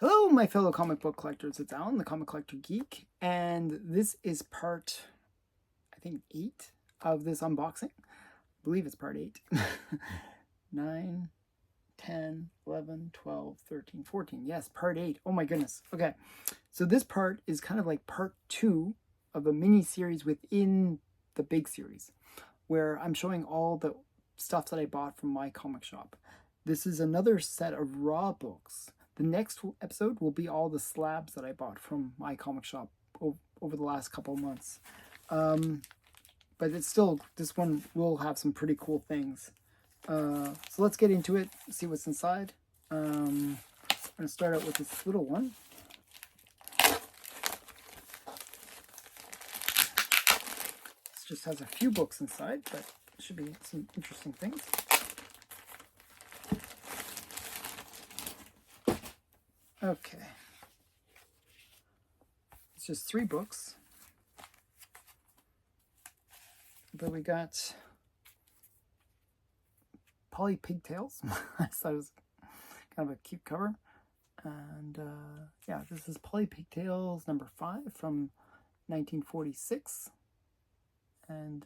Hello, my fellow comic book collectors. It's Alan, the Comic Collector Geek, and this is part, I think, 8 of this unboxing. I believe it's part 8. 9, 10, 11, 12, 13, 14. Yes, part 8. Oh my goodness. Okay, so this part is kind of like part 2 of a mini-series within the big series, where I'm showing all the stuff that I bought from my comic shop. This is another set of raw books. The next episode will be all the slabs that I bought from my comic shop over the last couple of months. But it's still, this one will have some pretty cool things. So let's get into it, see what's inside. I'm going to start out with this little one. This just has a few books inside, but it should be some interesting things. Okay. It's just 3 books. But we got Polly Pigtails. I thought it was kind of a cute cover. And yeah, this is Polly Pigtails number 5 from 1946. And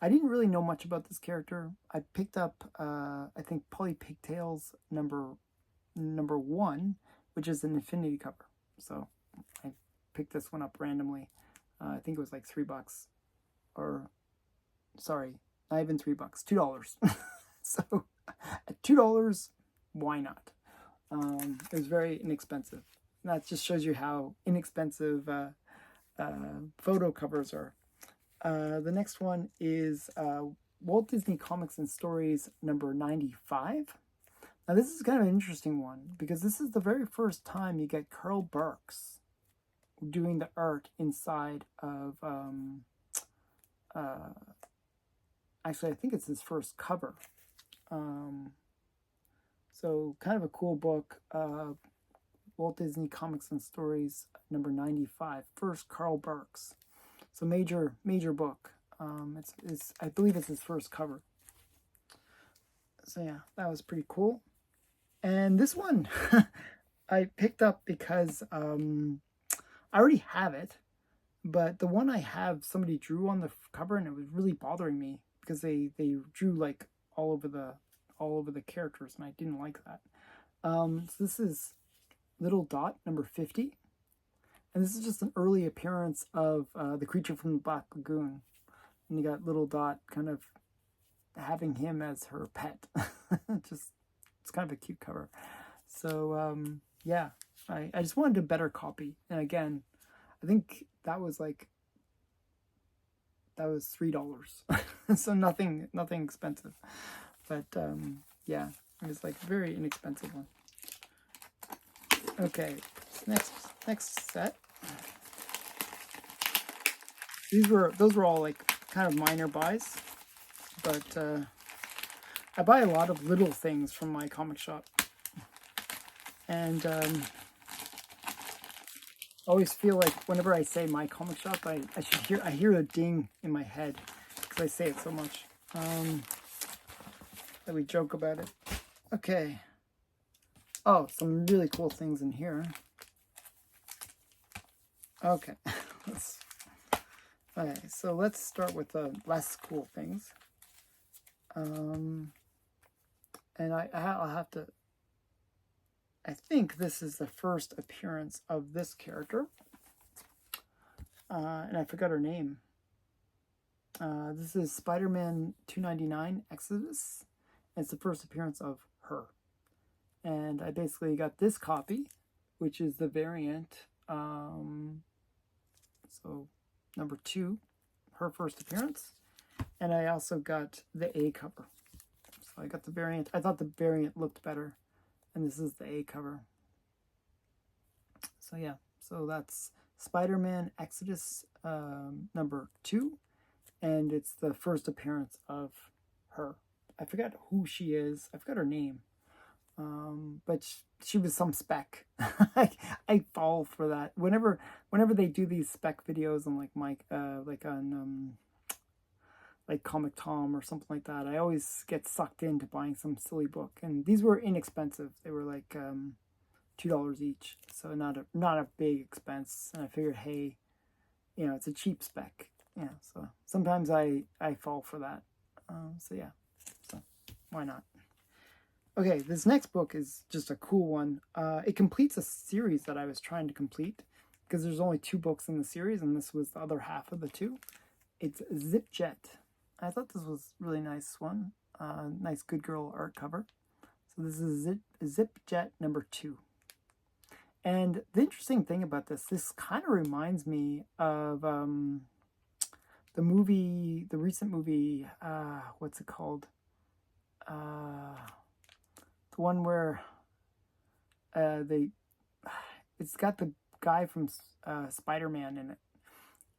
I didn't really know much about this character. I picked up, I think, Polly Pigtails number 1, which is an Infinity cover. So I picked this one up randomly. I think it was like $3, or sorry, not even $3, $2. So at $2, why not? It was very inexpensive. And that just shows you how inexpensive photo covers are. The next one is Walt Disney Comics and Stories number 95. Now this is kind of an interesting one because this is the very first time you get Carl Barks doing the art inside of, actually I think it's his first cover. So kind of a cool book, Walt Disney Comics and Stories number 95, first Carl Barks. So major book. It's I believe it's his first cover. So yeah, that was pretty cool. And this one I picked up because I already have it, but the one I have, somebody drew on the cover and it was really bothering me because they drew like all over the characters and I didn't like that. So this is Little Dot number 50. And this is just an early appearance of the Creature from the Black Lagoon. And you got Little Dot kind of having him as her pet. It's kind of a cute cover. So yeah, I just wanted a better copy. And again, I think that was $3. So nothing expensive. But yeah, it was like a very inexpensive one. Okay, next set. Those were all like kind of minor buys, but I buy a lot of little things from my comic shop, and I always feel like whenever I say my comic shop, I hear a ding in my head because I say it so much that we joke about it. Okay. Oh, some really cool things in here. Okay. Okay, so let's start with the less cool things. And I'll have to, I think this is the first appearance of this character. And I forgot her name. This is Spider-Man 299 Exodus. And it's the first appearance of her. And I basically got this copy, which is the variant. So number 2, her first appearance. And I also got the A cover. So I got the variant. I thought the variant looked better. And this is the A cover. So yeah, so that's Spider-Man Exodus number 2. And it's the first appearance of her. I forgot who she is. I forgot her name. But she was some spec. I fall for that. Whenever they do these spec videos on like on like Comic Tom or something like that, I always get sucked into buying some silly book. And these were inexpensive. They were like $2 each. So not a big expense. And I figured, hey, you know, it's a cheap spec. Yeah, so sometimes I fall for that. So yeah, so why not? Okay, this next book is just a cool one. It completes a series that I was trying to complete because there's only 2 books in the series, and this was the other half of the 2. It's Zip Jet. I thought this was a really nice one. Nice Good Girl art cover. So this is Zip Jet number 2. And the interesting thing about this kind of reminds me of the recent movie, what's it called? The one where it's got the guy from Spider-Man in it.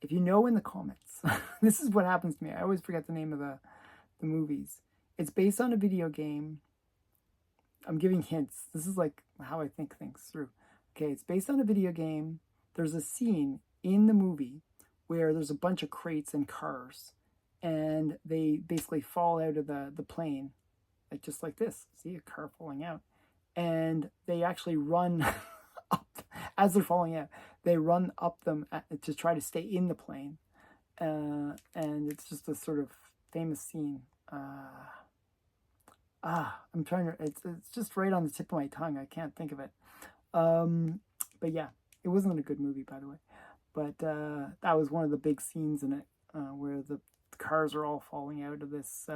If you know in the comics, this is what happens to me. I always forget the name of the movies. It's based on a video game. I'm giving hints. This is like how I think things through. Okay, it's based on a video game. There's a scene in the movie where there's a bunch of crates and cars, and they basically fall out of the plane, like just like this. See a car falling out, and they actually run up as they're falling out. They run up them to try to stay in the plane, and it's just a sort of famous scene. I'm trying to. It's just right on the tip of my tongue. I can't think of it. But yeah, it wasn't a good movie, by the way. But that was one of the big scenes in it, where the cars are all falling out of this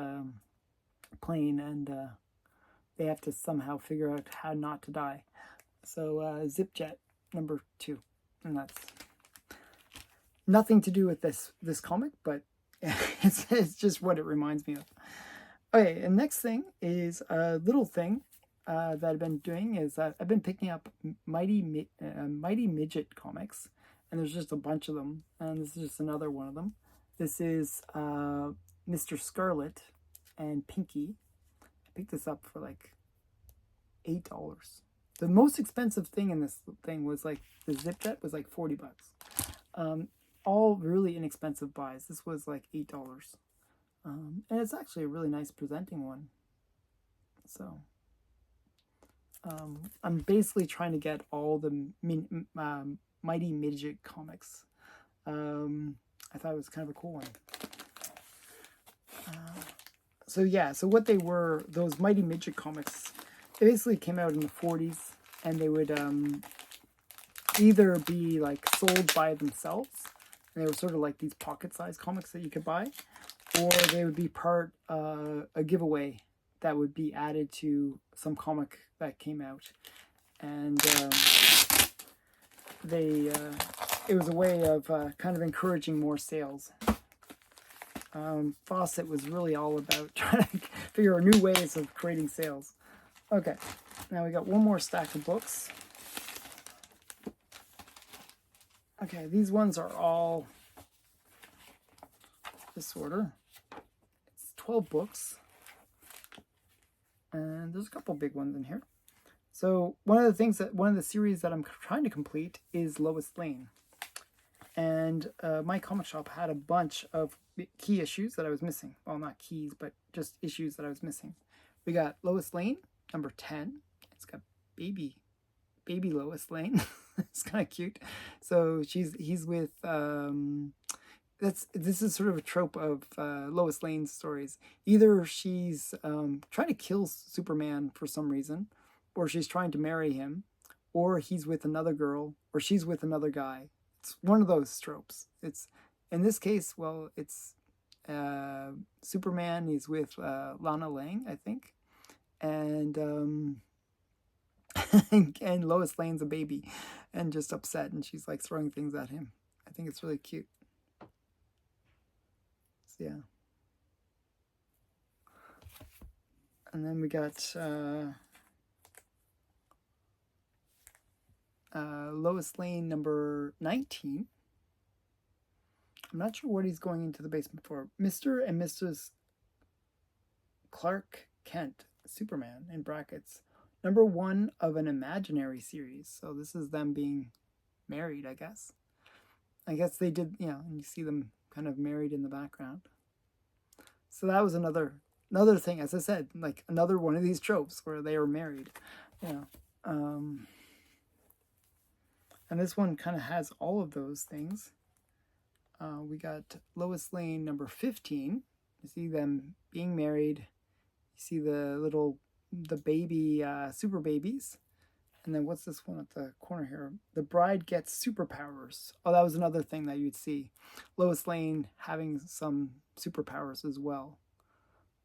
plane, and they have to somehow figure out how not to die. So Zip Jet number 2, and that's nothing to do with this comic, but it's just what it reminds me of. Okay, and next thing is a little thing that I've been doing is I've been picking up Mighty Midget comics, and there's just a bunch of them, and this is just another one of them. This is Mr. Scarlet and Pinky. I picked this up for like $8. The most expensive thing in this thing was like the Zip Jet was like $40. All really inexpensive buys. This was like $8. And it's actually a really nice presenting one. So I'm basically trying to get all the Mighty Midget comics. I thought it was kind of a cool one. So yeah, so what they were, those Mighty Midget comics, they basically came out in the 40s, and they would either be like sold by themselves, and they were sort of like these pocket-sized comics that you could buy, or they would be part a giveaway that would be added to some comic that came out, and it was a way of kind of encouraging more sales. Fawcett was really all about trying to figure out new ways of creating sales. Okay, now we got one more stack of books. Okay, these ones are all this order. It's 12 books. And there's a couple big ones in here. So one of the series that I'm trying to complete is Lois Lane. And my comic shop had a bunch of key issues that I was missing. Well, not keys, but just issues that I was missing. We got Lois Lane, number 10. It's got baby Lois Lane. It's kind of cute. So he's with this is sort of a trope of Lois Lane's stories. Either she's trying to kill Superman for some reason, or she's trying to marry him, or he's with another girl, or she's with another guy. It's one of those tropes. It's in this case, well, it's Superman. He's with Lana Lang, I think, and and Lois Lane's a baby and just upset, and she's like throwing things at him. I think it's really cute. So, yeah. And then we got Lois Lane number 19. I'm not sure what he's going into the basement for. Mr. and Mrs. Clark Kent, Superman, in brackets. Number 1 of an imaginary series. So this is them being married, I guess. I guess they did, you know, and you see them kind of married in the background. So that was another thing, as I said, like another one of these tropes where they were married. You know, And this one kind of has all of those things. We got Lois Lane number 15. You see them being married. You see the baby, super babies. And then what's this one at the corner here? The bride gets superpowers. Oh, that was another thing that you'd see. Lois Lane having some superpowers as well.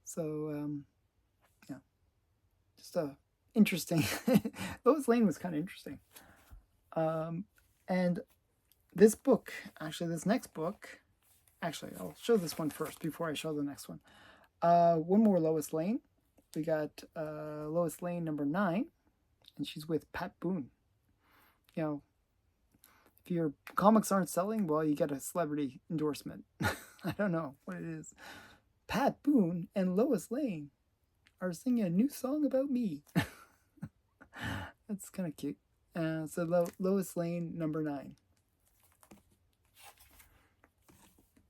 So, yeah, just interesting. Lois Lane was kind of interesting. And this book, actually, this next book, actually, I'll show this one first before I show the next one. One more Lois Lane. We got Lois Lane number 9, and she's with Pat Boone. You know, if your comics aren't selling, well, you get a celebrity endorsement. I don't know what it is. Pat Boone and Lois Lane are singing a new song about me. That's kind of cute. So Lois Lane number 9.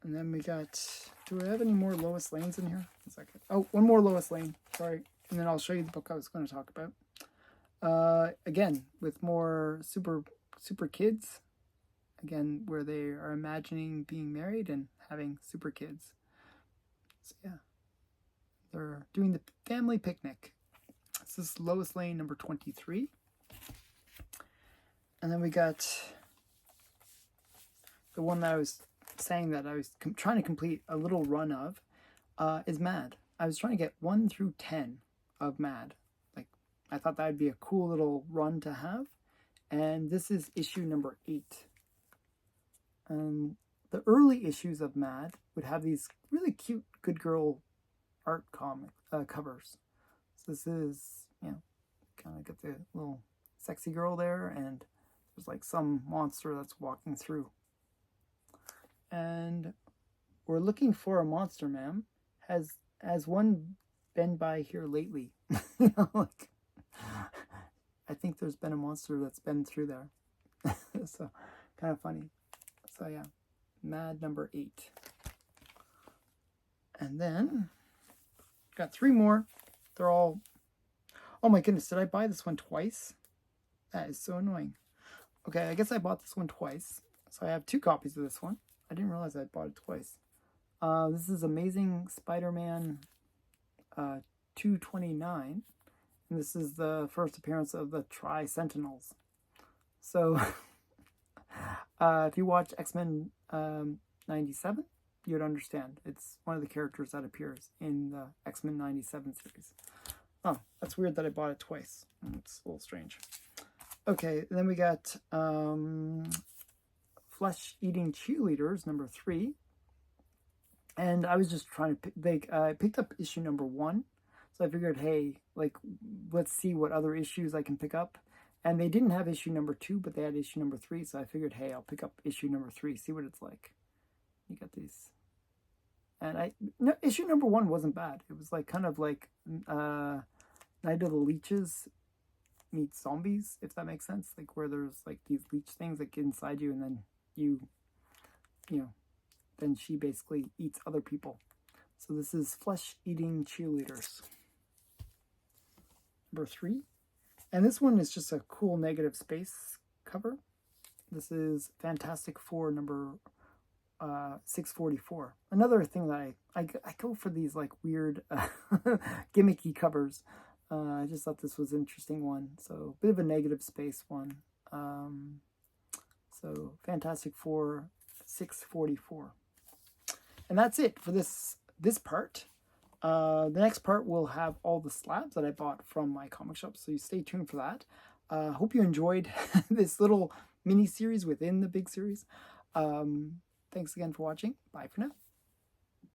And then we got, do we have any more Lois Lanes in here? A second. Oh, one more Lois Lane. Sorry. And then I'll show you the book I was going to talk about. Again, with more super kids. Again, where they are imagining being married and having super kids. So yeah, they're doing the family picnic. This is Lois Lane number 23. And then we got the one that I was saying that I was trying to complete a little run of, is Mad. I was trying to get 1 through 10 of Mad. Like, I thought that would be a cool little run to have. And this is issue number 8. The early issues of Mad would have these really cute good girl art comic covers. So this is, you know, kind of get the little sexy girl there, and there's like some monster that's walking through. And we're looking for a monster, ma'am. Has one been by here lately? You know, like, I think there's been a monster that's been through there. So, kind of funny. So yeah, Mad number 8. And then, got 3 more. They're all, oh my goodness, did I buy this one twice? That is so annoying. Okay, I guess I bought this one twice. So I have 2 copies of this one. I didn't realize I bought it twice. This is Amazing Spider-Man 229. And this is the first appearance of the Tri-Sentinels. So, if you watch X-Men 97, you'd understand. It's one of the characters that appears in the X-Men 97 series. Oh, that's weird that I bought it twice. It's a little strange. Okay, then we got Flesh-Eating Cheerleaders, number 3. And I was just trying to I picked up issue number 1. So I figured, hey, like, let's see what other issues I can pick up. And they didn't have issue number 2, but they had issue number 3. So I figured, hey, I'll pick up issue number 3, see what it's like. You got these. And issue number 1 wasn't bad. It was like kind of like Night of the Leeches meets zombies, if that makes sense. Like where there's like these leech things that get inside you, and then you know, then she basically eats other people. So this is Flesh-Eating Cheerleaders, number 3. And this one is just a cool negative space cover. This is Fantastic Four number 644. Another thing that I go for these like weird gimmicky covers. I just thought this was an interesting one. So a bit of a negative space one. So Fantastic Four 644. And that's it for this part. The next part will have all the slabs that I bought from my comic shop, so you stay tuned for that. Hope you enjoyed this little mini series within the big series. Thanks again for watching. Bye for now.